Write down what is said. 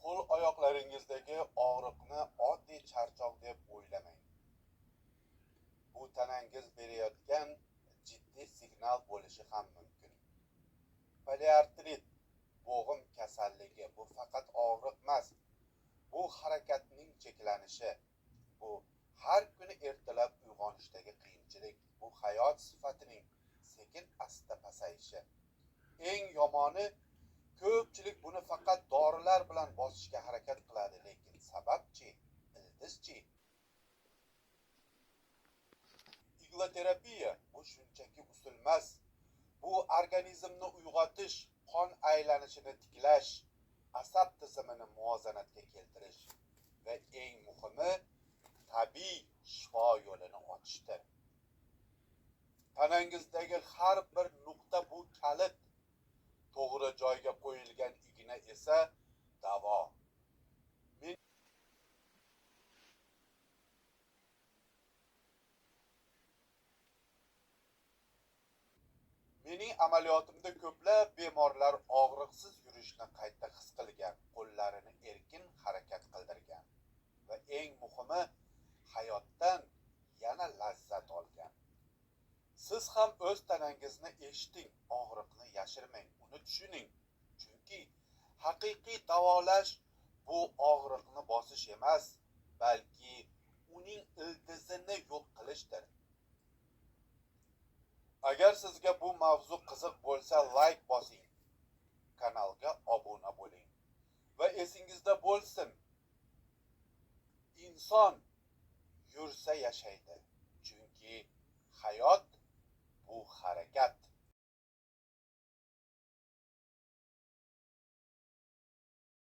qo'l oyoqlaringizdagi og'riqni oddiy charchoq deb o'ylamang. Bu tanangiz berayotgan jiddiy signal bo'lishi ham mumkin. Poliartrit, bo'g'im kasalligi bu faqat og'riq emas. Bu harakatning cheklanishi, bu har kuni ertalab uyg'onishdagi qiyinchilik, bu hayot sifatining sekin-asta pasayishi. Eng yomoni, ko'pchilik buni faqat dorilar bilan bosishga harakat qiladi, lekin sababchi, ildizchi? Igloterapiya bu shunchaki usul emas. Bu organizmni uyg'otish, qon aylanishini tiklash, asab tizimini muvozanatga keltirish va eng muhimi tabiiy shifo yo'lini ochishdir. Tanangizdagi har bir nuqta bu kalit, to'g'ri joyga qo'yilgan igna esa davo. Mening amaliyotimda ko'plab bemorlar og'riqsiz yurishni qayta his qilgan, qo'llarini erkin harakat qildirgan va eng muhimi hayotdan yana lazzat olgan. Siz ham o'z tanangizni eshiting, og'riqni yashirmang, uni tushuning. Chunki haqiqiy davolash bu og'riqni bosish emas, balki uning ildizini yo'q qilishdir. Agar sizga bu mavzu qiziq bo'lsa, like bosing, kanalga obuna bo'ling va esingizda bo'lsin, inson yursa yashaydi, chunki hayot bu harakat.